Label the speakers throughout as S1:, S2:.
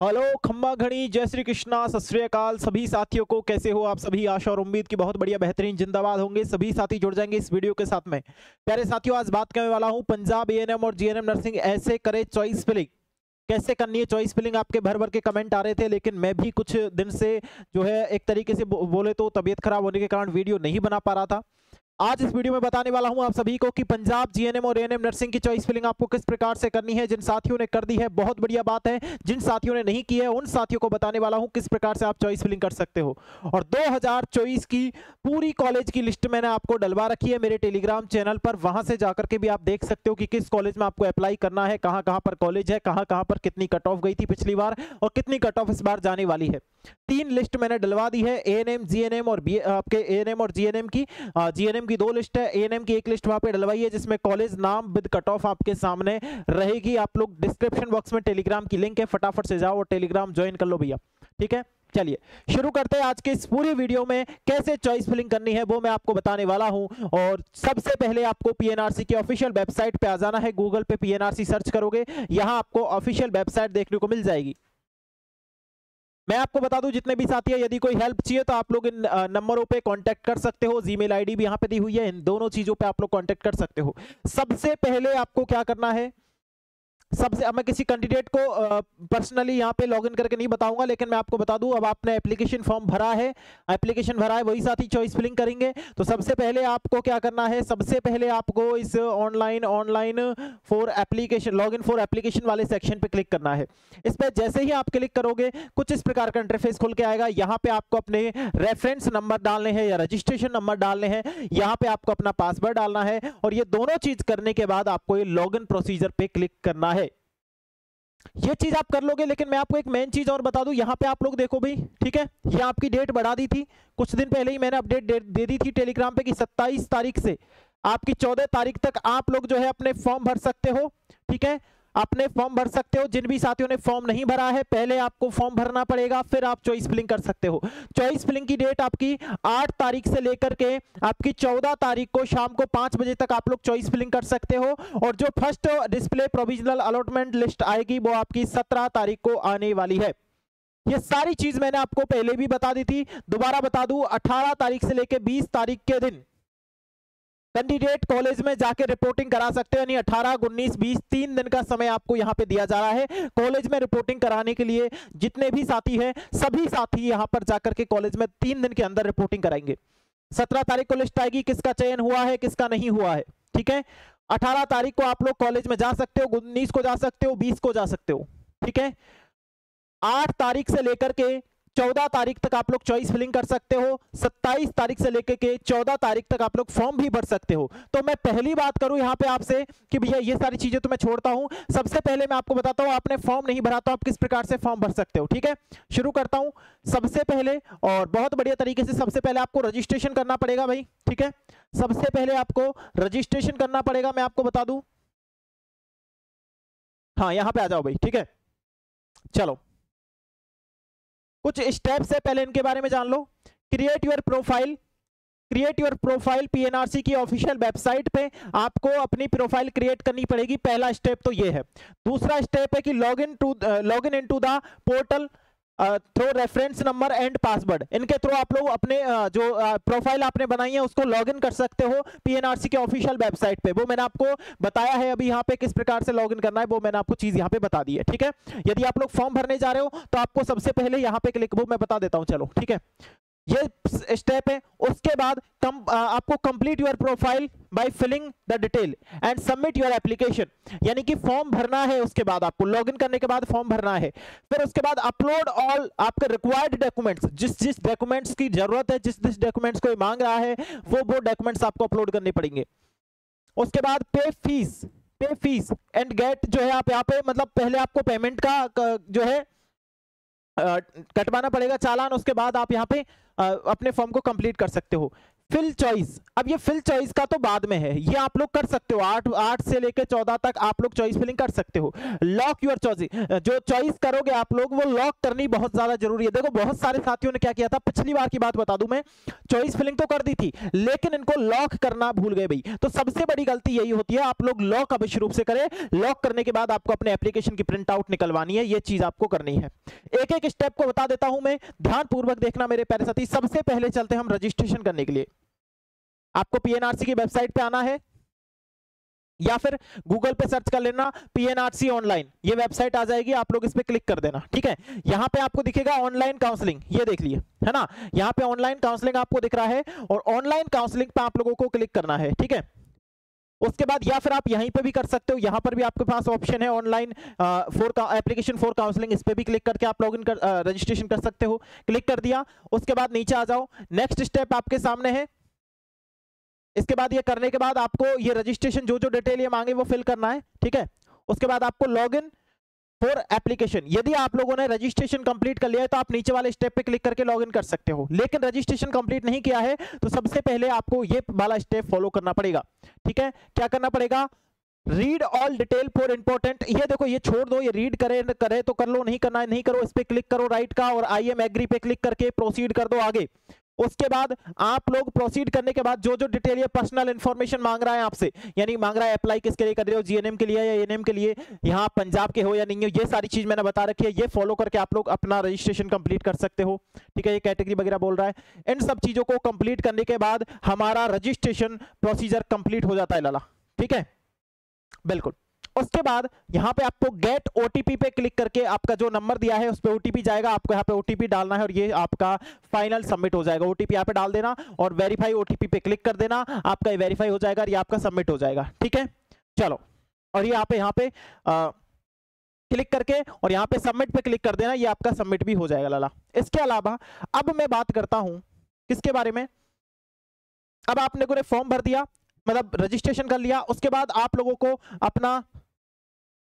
S1: Hello खम्बा घड़ी, जय श्री कृष्णा, सत श्री अकाल सभी साथियों को। कैसे हो आप सभी? आशा और उम्मीद की बहुत बढ़िया बेहतरीन जिंदाबाद होंगे। सभी साथी जुड़ जाएंगे इस वीडियो के साथ में। प्यारे साथियों, आज बात करने वाला हूं पंजाब एएनएम और जीएनएम नर्सिंग ऐसे करे चॉइस फिलिंग। कैसे करनी है चॉइस फिलिंग? आपके भर भर के कमेंट आ रहे थे, लेकिन मैं भी कुछ दिन से जो है एक तरीके से बोले तो तबीयत खराब होने के कारण वीडियो नहीं बना पा रहा था। आज इस वीडियो में बताने वाला हूं आप सभी को कि पंजाब जीएनएम और एएनएम नर्सिंग की चॉइस फिलिंग आपको किस प्रकार से करनी है। जिन साथियों ने कर दी है बहुत बढ़िया बात है, जिन साथियों ने नहीं की है उन साथियों को बताने वाला हूं किस प्रकार से आप चॉइस फिलिंग कर सकते हो। और 2024 की पूरी कॉलेज की लिस्ट मैंने आपको डलवा रखी है मेरे टेलीग्राम चैनल पर। वहां से जाकर के भी आप देख सकते हो कि किस कॉलेज में आपको अप्लाई करना है, कहां कहां पर कॉलेज है, कहां कहां पर कितनी कट ऑफ गई थी पिछली बार और कितनी कट ऑफ इस बार जाने वाली है। 3 लिस्ट मैंने डलवा दी है, एएनएम जीएनएम और आपके एएनएम और जीएनएम की। जीएनएम की 2 लिस्ट है, एएनएम की 1 लिस्ट वहां पे डलवाई है जिसमें कॉलेज नाम विद कट ऑफ आपके सामने रहेगी। आप लोग डिस्क्रिप्शन बॉक्स में टेलीग्राम की लिंक है, फटाफट से जाओ और टेलीग्राम ज्वाइन कर लो भैया। ठीक है, चलिए शुरू करते हैं। आज के इस पूरी वीडियो में कैसे चॉइस फिलिंग करनी है वो मैं आपको बताने वाला हूं। और सबसे पहले आपको पीएनआरसी की ऑफिशियल वेबसाइट पे आ जाना है। गूगल पे पीएनआरसी सर्च करोगे, यहां आपको ऑफिशियल वेबसाइट देखने को मिल जाएगी। मैं आपको बता दूं, जितने भी साथी हैं, यदि कोई हेल्प चाहिए तो आप लोग इन नंबरों पे कांटेक्ट कर सकते हो। जीमेल आईडी भी यहां पे दी हुई है, इन दोनों चीजों पे आप लोग कांटेक्ट कर सकते हो। सबसे पहले आपको क्या करना है, सबसे अब मैं किसी कैंडिडेट को पर्सनली यहाँ पे लॉगिन करके नहीं बताऊंगा, लेकिन मैं आपको बता दूं, अब आपने एप्लीकेशन फॉर्म भरा है, वही साथी चॉइस फिलिंग करेंगे। तो सबसे पहले आपको क्या करना है, सबसे पहले आपको इस online for application, login for application वाले सेक्शन पे क्लिक करना है। इस पर जैसे ही आप क्लिक करोगे कुछ इस प्रकार का इंटरफेस खुल के आएगा। यहाँ पे आपको अपने रेफरेंस नंबर डालने हैं या रजिस्ट्रेशन नंबर डालने हैं, यहाँ पे आपको अपना पासवर्ड डालना है और ये दोनों चीज करने के बाद आपको ये लॉगिन प्रोसीजर पे क्लिक करना है। ये चीज आप कर लोगे, लेकिन मैं आपको एक मेन चीज और बता दूं। यहाँ पे आप लोग देखो भाई, ठीक है, ये आपकी डेट बढ़ा दी थी, कुछ दिन पहले ही मैंने अपडेट दे दी थी टेलीग्राम पे कि 27 तारीख से आपकी 14 तारीख तक आप लोग जो है अपने फॉर्म भर सकते हो। ठीक है, अपने फॉर्म भर सकते हो। जिन भी साथियों ने फॉर्म नहीं भरा है, पहले आपको फॉर्म भरना पड़ेगा, फिर आप चॉइस फिलिंग कर सकते हो। चॉइस फिलिंग की डेट आपकी 8 तारीख से लेकर के आपकी 14 तारीख को शाम को 5 बजे तक आप लोग चॉइस फिलिंग कर सकते हो। और जो first display provisional allotment list आएगी वो आपकी 17 तारीख को आने वाली है। ये सारी चीज मैंने आपको पहले भी बता दी थी, दोबारा बता दूं। 18 तारीख से लेकर 20 तारीख के दिन कैंडिडेट कॉलेज में जाके रिपोर्टिंग करा सकते हो, यानी 18, 19, 20 3 दिन का समय आपको यहां पे दिया जा रहा है कॉलेज में रिपोर्टिंग कराने के लिए। जितने भी साथी हैं सभी साथी यहां पर जाकर के कॉलेज में 3 दिन के अंदर रिपोर्टिंग कराएंगे। 17 तारीख को लिस्ट आएगी, किसका चयन हुआ है किसका नहीं हुआ है। ठीक है, 18 तारीख को आप लोग कॉलेज में जा सकते हो, 19 को जा सकते हो, 20 को जा सकते हो। ठीक है, 8 तारीख से लेकर के 14 तारीख तक आप लोग चॉइस फिलिंग कर सकते हो। 27 तारीख से लेकर के 14 तारीख तक आप लोग फॉर्म भी भर सकते हो। तो मैं पहली बात करूं यहां पे आपसे कि भैया ये सारी चीजें तो मैं छोड़ता हूं, सबसे पहले मैं आपको बताता हूं आपने फॉर्म नहीं भरा तो आप किस प्रकार से फॉर्म भर सकते हो। ठीक है, शुरू करता हूं। सबसे पहले और बहुत बढ़िया तरीके से सबसे पहले आपको रजिस्ट्रेशन करना पड़ेगा भाई। ठीक है, सबसे पहले आपको रजिस्ट्रेशन करना पड़ेगा, मैं आपको बता दूं। हाँ, यहां पे आ जाओ भाई। ठीक है, चलो कुछ स्टेप्स है, पहले इनके बारे में जान लो। Create your profile, create your profile PNRC की ऑफिशियल वेबसाइट पे आपको अपनी प्रोफाइल क्रिएट करनी पड़ेगी। पहला स्टेप तो ये है। दूसरा स्टेप है कि login into the portal through reference number and password. इनके थ्रू आप लोग अपने जो प्रोफाइल आपने बनाई है उसको लॉगिन कर सकते हो पीएनआरसी के ऑफिशियल वेबसाइट पे। वो मैंने आपको बताया है अभी यहाँ पे किस प्रकार से लॉगिन करना है, वो मैंने आपको चीज यहाँ पे बता दी है। ठीक है, यदि आप लोग फॉर्म भरने जा रहे हो तो आपको सबसे पहले यहाँ पे क्लिक, वो मैं बता देता हूँ। चलो ठीक है, ये स्टेप है। उसके बाद आपको complete your profile by filling the detail and submit your application, यानी कि फॉर्म भरना है। उसके बाद आपको लॉगिन करने के बाद फॉर्म भरना है। फिर उसके बाद अपलोड ऑल आपके रिक्वायर्ड डॉक्यूमेंट्स, जिस डॉक्यूमेंट्स की जरूरत है, जिस डॉक्यूमेंट्स को मांग रहा है वो डॉक्यूमेंट्स आपको अपलोड करने पड़ेंगे। उसके बाद पे फीस एंड गेट जो है आप यहाँ पे, मतलब पहले आपको पेमेंट का जो है कटवाना पड़ेगा चालान। उसके बाद आप यहाँ पे अपने फॉर्म को कंप्लीट कर सकते हो। फिल चॉइस, अब ये फिल चॉइस का तो बाद में है, ये आप लोग कर सकते हो 8 से लेकर 14 तक आप लोग चॉइस फिलिंग कर सकते हो। लॉक योर चॉइस, जो चॉइस करोगे आप लोग वो लॉक करनी बहुत ज्यादा जरूरी है। देखो बहुत सारे साथियों ने क्या किया था, पिछली बार की बात बता दूं मैं, चॉइस फिलिंग तो कर दी थी लेकिन इनको लॉक करना भूल गए भाई। तो सबसे बड़ी गलती यही होती है, आप लोग लॉक अवश्य रूप से करें। लॉक करने के बाद आपको अपने एप्लीकेशन की प्रिंट आउट निकलवानी है, ये चीज आपको करनी है। एक एक स्टेप को बता देता हूं मैं, ध्यानपूर्वक देखना मेरे प्यारे साथी। सबसे पहले चलते हैं हम रजिस्ट्रेशन करने के लिए। आपको पीएनआरसी की वेबसाइट पे आना है या फिर गूगल पे सर्च कर लेना पीएनआरसी ऑनलाइन, ये वेबसाइट आ जाएगी, आप लोग इस पे क्लिक कर देना। ठीक है, यहां पे आपको दिखेगा ऑनलाइन काउंसलिंग, ये देख लिए है ना, यहां पे ऑनलाइन काउंसलिंग आपको दिख रहा है और ऑनलाइन काउंसलिंग पे आप लोगों को क्लिक करना है। ठीक है, उसके बाद या फिर आप यहीं पे भी कर सकते हो, यहां पर भी आपके पास ऑप्शन है online for application for counselling, इस पे भी क्लिक करके आप लॉगिन कर रजिस्ट्रेशन कर सकते हो। क्लिक कर दिया, उसके बाद नीचे आ जाओ, नेक्स्ट स्टेप आपके सामने है। इसके बाद ये करने के बाद आपको ये रजिस्ट्रेशन जो जो डिटेल ये मांगे वो फिल करना है। ठीक है, उसके बाद आपको लॉगिन फॉर एप्लीकेशन, यदि आप लोगों ने रजिस्ट्रेशन कंप्लीट कर लिया है तो आप नीचे वाले स्टेप पे क्लिक करके लॉगिन कर सकते हो, लेकिन रजिस्ट्रेशन कंप्लीट नहीं किया है तो सबसे पहले आपको ये वाला स्टेप फॉलो करना पड़ेगा। ठीक है, क्या करना पड़ेगा, read all detail for important, ये देखो ये छोड़ दो, ये रीड करे तो कर लो, नहीं करना है नहीं करो, इस पे क्लिक करो राइट का और आई एम एग्री पे क्लिक करके प्रोसीड कर दो आगे। उसके बाद आप लोग प्रोसीड करने के बाद जो जो डिटेल ये पर्सनल इंफॉर्मेशन मांग रहा है आपसे, यानी मांग रहा है अप्लाई किसके लिए कर रहे हो, जीएनएम के लिए या एएनएम के लिए, यहाँ पंजाब के हो या नहीं हो, ये सारी चीज मैंने बता रखी है, ये फॉलो करके आप लोग अपना रजिस्ट्रेशन कंप्लीट कर सकते हो। ठीक है, ये कैटेगरी वगैरह बोल रहा है, इन सब चीजों को कंप्लीट करने के बाद हमारा रजिस्ट्रेशन प्रोसीजर कंप्लीट हो जाता है लाला। ठीक है, बिल्कुल। उसके बाद यहां पे आपको गेट ओटीपी पे क्लिक करके आपका जो नंबर दिया है उस पे ओटीपी जाएगा, आपको यहाँ पे ओटीपी डालना है और ये आपका फाइनल सबमिट हो जाएगा। ओटीपी यहाँ पे डाल देना और वेरीफाई ओटीपी पे क्लिक कर देना, आपका वेरीफाई हो जाएगा और ये आपका सबमिट हो जाएगा। ठीक है, चलो, और ये यहाँ पे क्लिक करके और यहाँ पे सबमिट पे क्लिक कर देना, ये आपका सबमिट भी हो जाएगा लाला। इसके अलावा अब मैं बात करता हूं किसके बारे में, अब आपने को फॉर्म भर दिया, मतलब रजिस्ट्रेशन कर लिया, उसके बाद आप लोगों को अपना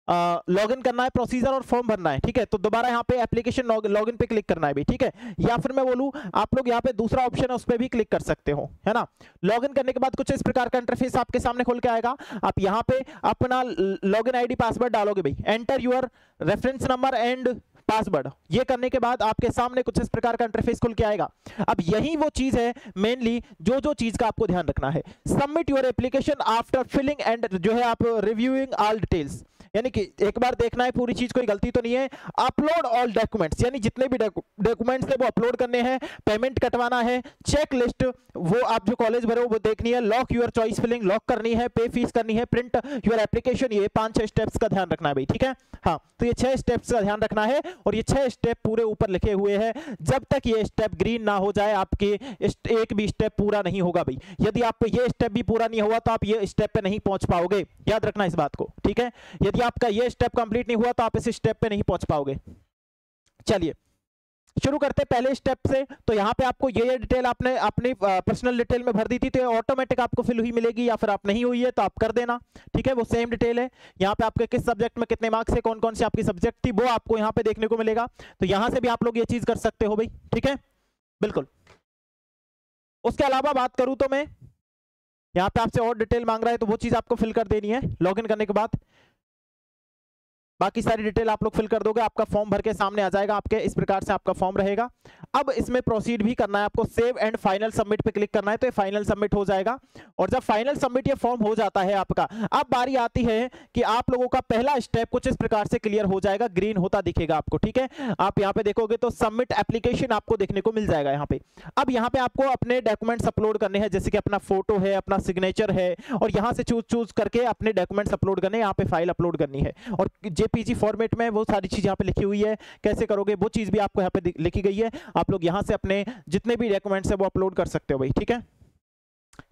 S1: लॉगिन करना है, प्रोसीजर और फॉर्म भरना है। ठीक है, तो दोबारा यहाँ पे एप्लीकेशन लॉगिन पे क्लिक करना है भी। ठीक है, या फिर मैं बोलूँ आप लोग यहाँ पे दूसरा ऑप्शन है उस पर भी क्लिक कर सकते हो, है ना। लॉगिन करने के बाद कुछ इस प्रकार का इंटरफेस आपके सामने खुल के आएगा, आप यहाँ पे अपना लॉगिन आईडी पासवर्ड डालोगे भाई, enter your reference number and password, ये करने के बाद आपके सामने कुछ इस प्रकार का इंटरफेस खुल के आएगा। अब यही वो चीज है मेनली जो चीज का आपको ध्यान रखना है, submit your application after filling and जो है आप रिव्यूइंग ऑल डिटेल्स, यानी कि एक बार देखना है पूरी चीज, कोई गलती तो नहीं है। अपलोड ऑल डॉक्यूमेंट्स, यानी जितने भी डॉक्यूमेंट्स है वो अपलोड करने हैं, पेमेंट कटवाना है, चेक लिस्ट वो आप जो कॉलेज भरे हो वो देखनी है, lock your choice filling lock करनी है, पे फीस करनी है, प्रिंट योर एप्लीकेशन, ये 5-6 स्टेप्स का ध्यान रखना है भाई। ठीक है, हाँ, तो ये 6 स्टेप्स का ध्यान रखना है और ये 6 स्टेप पूरे ऊपर लिखे हुए हैं, जब तक ये स्टेप ग्रीन ना हो जाए आपके एक भी स्टेप पूरा नहीं होगा भाई। यदि आपको ये स्टेप भी पूरा नहीं हुआ तो आप ये स्टेप पे नहीं पहुंच पाओगे, याद रखना इस बात को। ठीक है, यदि आपका ये स्टेप कंप्लीट नहीं हुआ तो आप इस स्टेप पे नहीं पहुंच पाओगे। चलिए शुरू करते पहले स्टेप से। तो यहाँ पे आपको ये डिटेल आपने अपनी पर्सनल डिटेल में भर दी थी तो ये ऑटोमेटिक आपको फिल हुई मिलेगी, या फिर आप नहीं हुई है तो आप कर देना। ठीक है, वो सेम डिटेल है। यहाँ पे आपके किस सब्जेक्ट में कितने मार्क्स है, कौन कौन सी आपकी सब्जेक्ट थी, वो आपको यहाँ पे देखने को मिलेगा, तो यहाँ से भी आप लोग ये चीज कर सकते हो भाई। ठीक है, बिल्कुल। उसके अलावा बात करूं तो मैं यहाँ पे आपसे और डिटेल मांग रहा है तो वो चीज आपको फिल कर देनी है लॉगिन करने के बाद, बाकी सारी डिटेल आप लोग फिल कर दोगे, आपका फॉर्म भर के सामने आ जाएगा आपके, इस प्रकार से आपका फॉर्म रहेगा। अब इसमें प्रोसीड भी करना है आपको, सेव एंड फाइनल सबमिट पे क्लिक करना है तो ये फाइनल सबमिट हो जाएगा। और जब फाइनल सबमिट ये फॉर्म हो जाता है आपका, अब बारी आती है कि आप लोगों का पहला स्टेप कुछ इस प्रकार से क्लियर हो जाएगा, ग्रीन होता दिखेगा आपको। ठीक है, आप यहाँ पे देखोगे तो सबमिट एप्लीकेशन आपको देखने को मिल जाएगा यहाँ पे। अब यहाँ पे आपको अपने डॉक्यूमेंट्स अपलोड करने हैं, जैसे कि अपना फोटो है, अपना सिग्नेचर है, और यहाँ से चूज करके अपने डॉक्यूमेंट्स अपलोड करने, यहाँ पे फाइल अपलोड करनी है और जेपीजी फॉर्मेट में वो सारी चीज यहाँ पे लिखी हुई है, कैसे करोगे वो चीज भी आपको यहाँ पे लिखी गई है। आप लोग यहाँ से अपने जितने भी डॉक्यूमेंट्स है वो अपलोड कर सकते हो भाई। ठीक है,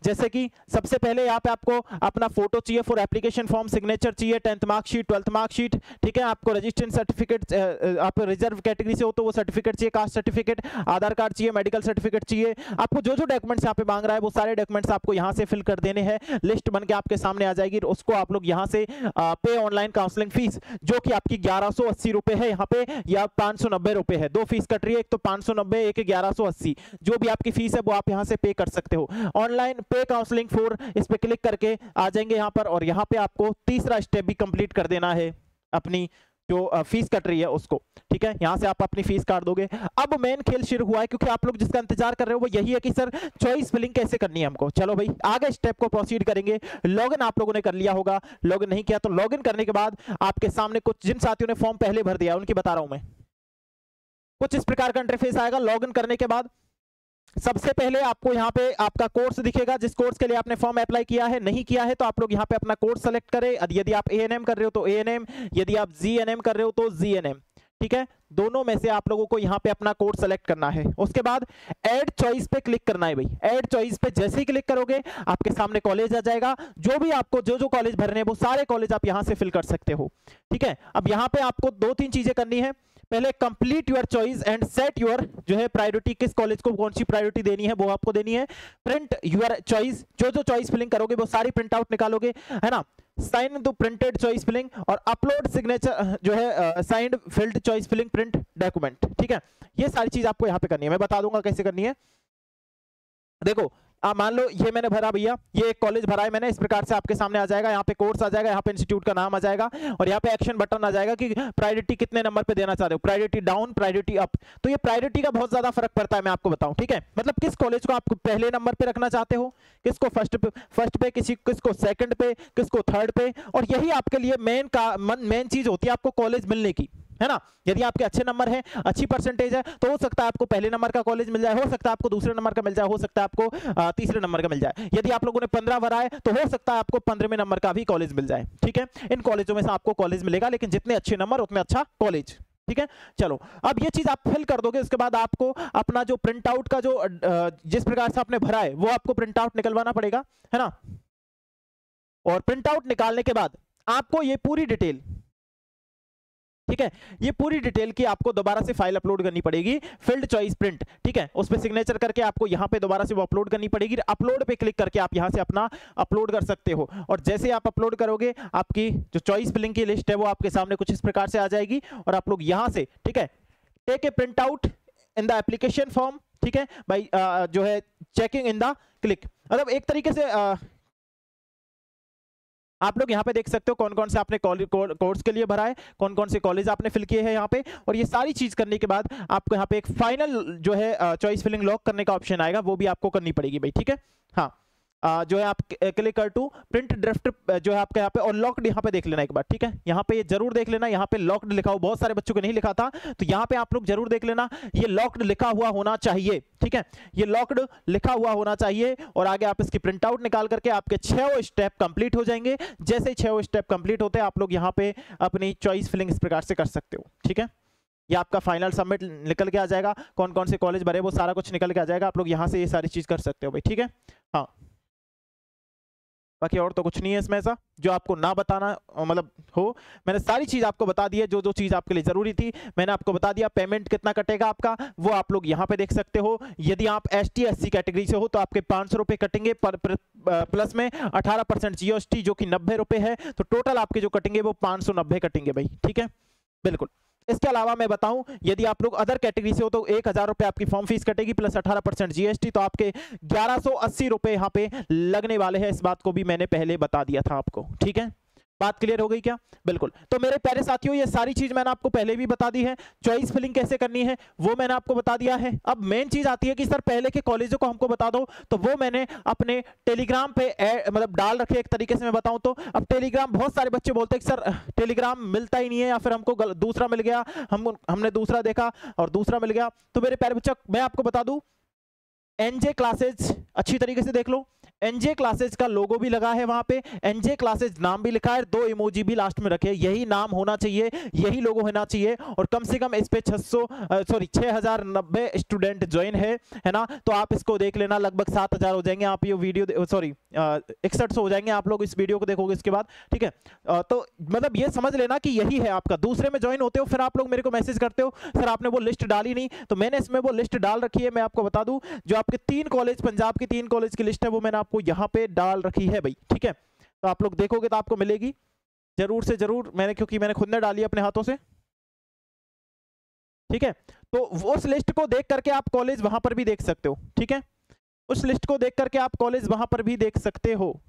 S1: जैसे कि सबसे पहले यहाँ पे आपको अपना फोटो चाहिए फॉर एप्लीकेशन फॉर्म, सिग्नेचर चाहिए, 10th मार्कशीट, 12th मार्कशीट, ठीक है। आपको रजिस्ट्रेशन सर्टिफिकेट, आप रिजर्व कैटेगरी से हो तो वो सर्टिफिकेट चाहिए, कास्ट सर्टिफिकेट, आधार कार्ड चाहिए, मेडिकल सर्टिफिकेट चाहिए। आपको जो जो डॉक्यूमेंट्स यहाँ पे मांग रहा है वो सारे डॉक्यूमेंट्स आपको यहाँ से फिल कर देने हैं। लिस्ट बन के आपके सामने आ जाएगी, उसको आप लोग यहाँ से पे ऑनलाइन काउंसलिंग फीस जो कि आपकी 1180 रुपए है यहाँ पे, या 590 रुपए है। दो फीस कट रही है, एक तो 590, एक 1180। जो भी आपकी फीस है वो आप यहाँ से पे कर सकते हो। ऑनलाइन पे काउंसलिंग फॉर, इस पे क्लिक करके आ जाएंगे यहाँ पर, और यहाँ पे आपको तीसरा स्टेप भी कंप्लीट कर देना है, अपनी जो फीस कट रही है उसको, ठीक है। यहाँ से आप अपनी फीस काट दोगे। अब मेन खेल शुरू हुआ है, क्योंकि आप लोग जिसका इंतजार कर रहे हो वो यही है कि सर चॉइस फिलिंग कैसे करनी है हमको। चलो भाई आगे स्टेप को प्रोसीड करेंगे। लॉगिन आप लोगों ने कर लिया होगा, लॉगिन नहीं किया तो लॉगिन करने के बाद आपके सामने कुछ, जिन साथियों ने फॉर्म पहले भर दिया उनकी बता रहा हूं मैं, कुछ इस प्रकार का इंटरफेस आएगा। लॉगिन करने के बाद सबसे पहले आपको यहाँ पे आपका कोर्स दिखेगा, जिस कोर्स के लिए आपने फॉर्म अप्लाई किया है। नहीं किया है तो आप लोग यहाँ पे अपना कोर्स सेलेक्ट करें। यदि आप एएनएम कर रहे हो तो एएनएम, यदि आप जीएनएम कर रहे हो तो जीएनएम, ठीक है। दोनों में से आप लोगों को यहाँ पे अपना कोर्स सेलेक्ट करना है। उसके बाद ऐड चॉइस पे क्लिक करना है भाई। ऐड चॉइस पे जैसे ही क्लिक करोगे आपके सामने कॉलेज आ जाएगा। जो भी आपको जो कॉलेज भरने हैं वो सारे कॉलेज आप यहाँ से फिल कर सकते हो, ठीक है। अब यहाँ पे आपको 2-3 चीजें करनी है। पहले complete your choice and set your जो है प्रायोरिटी, किस कॉलेज को कौन सी प्रायोरिटी देनी है वो आपको देनी है। प्रिंट योर चॉइस, जो चॉइस फिलिंग करोगे वो सारी प्रिंट आउट निकालोगे, है ना। Sign the printed choice filling और अपलोड सिग्नेचर जो है signed filled choice filling print document, ठीक है। ये सारी चीज आपको यहाँ पे करनी है, मैं बता दूंगा कैसे करनी है। देखो मान लो ये मैंने भरा भैया, ये एक कॉलेज भरा है मैंने, इस प्रकार से आपके सामने आ जाएगा। यहाँ पे कोर्स आ जाएगा, यहाँ पे इंस्टीट्यूट का नाम आ जाएगा, और यहाँ पे एक्शन बटन आ जाएगा कि प्रायोरिटी कितने नंबर पे देना चाहते हो, प्रायोरिटी डाउन, प्रायोरिटी अप। तो ये प्रायोरिटी का बहुत ज्यादा फर्क पड़ता है, मैं आपको बताऊं, ठीक है। मतलब किस कॉलेज को आप पहले नंबर पे रखना चाहते हो, किसको फर्स्ट पे, किसको सेकंड पे, किसको थर्ड पे। और यही आपके लिए मेन चीज होती है आपको कॉलेज मिलने की, है ना। यदि आपके अच्छे नंबर है, अच्छी परसेंटेज है, तो हो सकता है आपको पहले नंबर का कॉलेज मिल जाए, हो सकता है आपको दूसरे नंबर का मिल जाए, हो सकता है आपको तीसरे नंबर का मिल जाए। यदि आप लोगों ने 15 भरा है तो हो सकता है आपको 15वें नंबर का भी कॉलेज मिल जाए, ठीक है। इन कॉलेजों में से आपको कॉलेज मिलेगा, लेकिन जितने अच्छे नंबर उतने अच्छा कॉलेज, ठीक है। चलो अब ये चीज आप फिल कर दोगे। उसके बाद आपको अपना जो प्रिंट आउट का जो जिस प्रकार से आपने भरा है वो आपको प्रिंट आउट निकलवाना पड़ेगा, है ना। और प्रिंट आउट निकालने के बाद आपको ये पूरी डिटेल, ठीक है, ये पूरी डिटेल की आपको दोबारा से फाइल अपलोड करनी पड़ेगी, फील्ड चॉइस प्रिंट, ठीक है। उस पे सिग्नेचर करके आपको यहाँ पे दोबारा से वो अपलोड करनी पड़ेगी। अपलोड पे क्लिक करके आप यहाँ से अपना अपलोड कर सकते हो, और जैसे आप अपलोड करोगे आपकी जो चॉइस फिलिंग की लिस्ट है वो आपके सामने कुछ इस प्रकार से आ जाएगी। और आप लोग यहाँ से, ठीक है, take a print out in the application form, ठीक है भाई, जो है चेकिंग इन द क्लिक। मतलब एक तरीके से आप लोग यहाँ पे देख सकते हो कौन कौन से आपने कोर्स के लिए भरा है, कौन कौन से कॉलेज आपने फिल किए हैं यहाँ पे। और ये सारी चीज करने के बाद आपको यहाँ पे एक फाइनल जो है चॉइस फिलिंग लॉक करने का ऑप्शन आएगा, वो भी आपको करनी पड़ेगी भाई, ठीक है। हाँ जो है आप क्लिक कर टू प्रिंट ड्राफ्ट जो है आपके यहाँ पे, और लॉक्ड यहाँ पे देख लेना एक बार, ठीक है। यहाँ पे ये जरूर देख लेना, यहाँ पे लॉक्ड लिखा हो, बहुत सारे बच्चों को नहीं लिखा था, तो यहाँ पे आप लोग जरूर देख लेना, ये लॉक्ड लिखा हुआ होना चाहिए, ठीक है। ये लॉक्ड लिखा हुआ होना चाहिए। और आगे आप इसकी प्रिंट आउट निकाल करके आपके 6 स्टेप कंप्लीट हो जाएंगे। जैसे ही 6 स्टेप कंप्लीट होते हैं आप लोग यहाँ पे अपनी चॉइस फिलिंग इस प्रकार से कर सकते हो, ठीक है। ये आपका फाइनल सबमिट निकल के आ जाएगा, कौन कौन से कॉलेज भरे वो सारा कुछ निकल के आ जाएगा। आप लोग यहाँ से ये सारी चीज कर सकते हो भाई, ठीक है। हाँ बाकी और तो कुछ नहीं है इसमें ऐसा जो आपको ना बताना मतलब हो। मैंने सारी चीज आपको बता दी है, जो जो चीज आपके लिए जरूरी थी मैंने आपको बता दिया। पेमेंट कितना कटेगा आपका वो आप लोग यहाँ पे देख सकते हो। यदि आप ST SC कैटेगरी से हो तो आपके 500 रुपए कटेंगे, प्लस में 18% GST जो कि 90 रुपए है, तो टोटल आपके जो कटेंगे वो 590 कटेंगे भाई, ठीक है। बिल्कुल। इसके अलावा मैं बताऊं यदि आप लोग अदर कैटेगरी से हो तो 1000 रुपए आपकी फॉर्म फीस कटेगी, प्लस 18% GST, तो आपके 1180 रुपए यहाँ पे लगने वाले हैं। इस बात को भी मैंने पहले बता दिया था आपको, ठीक है। बात क्लियर हो गई क्या? बिल्कुल। तो मेरे प्यारे साथियों ये सारी चीज मैंने आपको पहले भी बता दी है। चॉइस फिलिंग कैसे करनी है वो मैंने आपको बता दिया है। अब मेन चीज आती है कि सर पहले के कॉलेजों को हमको बता दो, तो वो मैंने अपने टेलीग्राम पे मतलब डाल रखे एक तरीके से मैं बताऊं तो। अब टेलीग्राम बहुत सारे बच्चे बोलते हैं कि सर टेलीग्राम मिलता ही नहीं है, या फिर हमको दूसरा मिल गया, हमने दूसरा देखा और दूसरा मिल गया। तो मेरे प्यारे बच्चों मैं आपको बता दूं NJ क्लासेज अच्छी तरीके से देख लो। एनजे क्लासेज का लोगो भी लगा है, वहां पे एनजे क्लासेज नाम भी लिखा है, 2 इमोजी भी लास्ट में रखे, यही नाम होना चाहिए, यही लोगो होना चाहिए। और कम से कम इस पे 6090 स्टूडेंट ज्वाइन है ना। तो आप इसको देख लेना, लगभग 7000 हो जाएंगे। आप ये वीडियो 6100 हो जाएंगे आप लोग इस वीडियो को देखोगे इसके बाद, ठीक है। तो मतलब ये समझ लेना कि यही है आपका। दूसरे में ज्वाइन होते हो, फिर आप लोग मेरे को मैसेज करते हो सर आपने वो लिस्ट डाली नहीं, तो मैंने इसमें वो लिस्ट डाल रखी है। मैं आपको बता दूं, जो आपके 3 कॉलेज, पंजाब की 3 कॉलेज की लिस्ट है, वो मैंने आपको यहाँ पे डाल रखी है भाई, ठीक है। तो आप लोग देखोगे तो आपको मिलेगी जरूर से जरूर, क्योंकि मैंने खुद ने डाली है अपने हाथों से, ठीक है। तो उस लिस्ट को देख करके आप कॉलेज वहां पर भी देख सकते हो, ठीक है। उस लिस्ट को देख करके आप कॉलेज वहां पर भी देख सकते हो।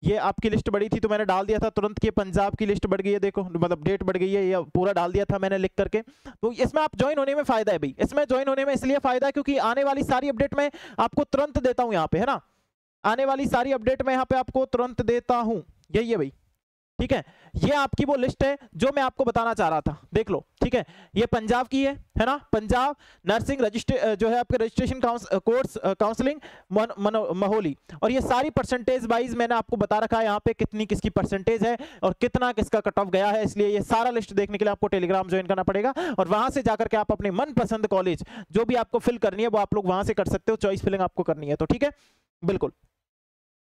S1: ये आपकी लिस्ट बढ़ी थी तो मैंने डाल दिया था तुरंत कि पंजाब की लिस्ट बढ़ गई है, देखो मतलब डेट बढ़ गई है, ये पूरा डाल दिया था मैंने लिख करके। तो इसमें आप ज्वाइन होने में फायदा है भाई, इसमें ज्वाइन होने में इसलिए फायदा है क्योंकि आने वाली सारी अपडेट मैं आपको तुरंत देता हूं यहाँ पे, है ना। आने वाली सारी अपडेट मैं यहाँ पे आपको तुरंत देता हूं, यही है भाई, ठीक है। ये आपकी वो लिस्ट है जो मैं आपको बताना चाह रहा था, देख लो, ठीक है। ये पंजाब की है ना, पंजाब नर्सिंग जो है आपके रजिस्ट्रेशन कोर्स काउंसलिंग मोहाली, और ये सारी परसेंटेज वाइज मैंने आपको बता रखा है यहाँ पे कितनी किसकी परसेंटेज है और कितना किसका कट ऑफ गया है। इसलिए ये सारा लिस्ट देखने के लिए आपको टेलीग्राम ज्वाइन करना पड़ेगा, और वहां से जाकर के आप अपने मनपसंद कॉलेज जो भी आपको फिल करनी है वो आप लोग वहां से कर सकते हो, चॉइस फिलिंग आपको करनी है तो, ठीक है, बिल्कुल।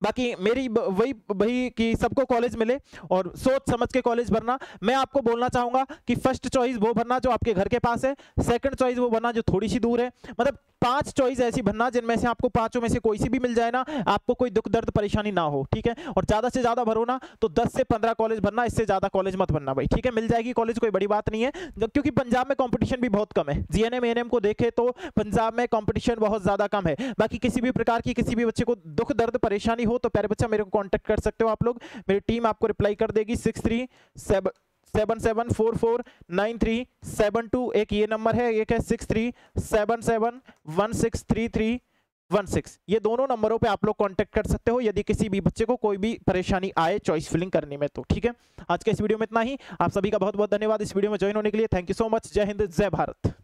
S1: बाकी मेरी वही कि सबको कॉलेज मिले और सोच समझ के कॉलेज भरना। मैं आपको बोलना चाहूंगा कि फर्स्ट चॉइस वो भरना जो आपके घर के पास है, सेकंड चॉइस वो भरना जो थोड़ी सी दूर है, मतलब 5 चॉइस ऐसी भरना जिनमें से आपको 5 में से कोई सी भी मिल जाए ना, आपको कोई दुख दर्द परेशानी ना हो, ठीक है। और ज्यादा से ज्यादा भरो ना तो 10 से 15 कॉलेज भरना, इससे ज्यादा कॉलेज मत भरना भाई, ठीक है। मिल जाएगी कॉलेज, कोई बड़ी बात नहीं है, क्योंकि पंजाब में कंपटीशन भी बहुत कम है। जीएनएम एएनएम को देखे तो पंजाब में कंपटीशन बहुत ज्यादा कम है। बाकी किसी भी प्रकार की किसी भी बच्चे को दुख दर्द परेशानी हो तो प्यारे बच्चा मेरे को कांटेक्ट कर सकते हो आप लोग, मेरी टीम आपको रिप्लाई कर देगी। 6377449372, एक ये नंबर है, एक है 6377163316, ये दोनों नंबरों पे आप लोग कांटेक्ट कर सकते हो यदि किसी भी बच्चे को कोई भी परेशानी आए चॉइस फिलिंग करने में तो, ठीक है। आज के इस वीडियो में इतना ही, आप सभी का बहुत बहुत धन्यवाद इस वीडियो में ज्वाइन होने के लिए। थैंक यू सो मच, जय हिंद, जय भारत।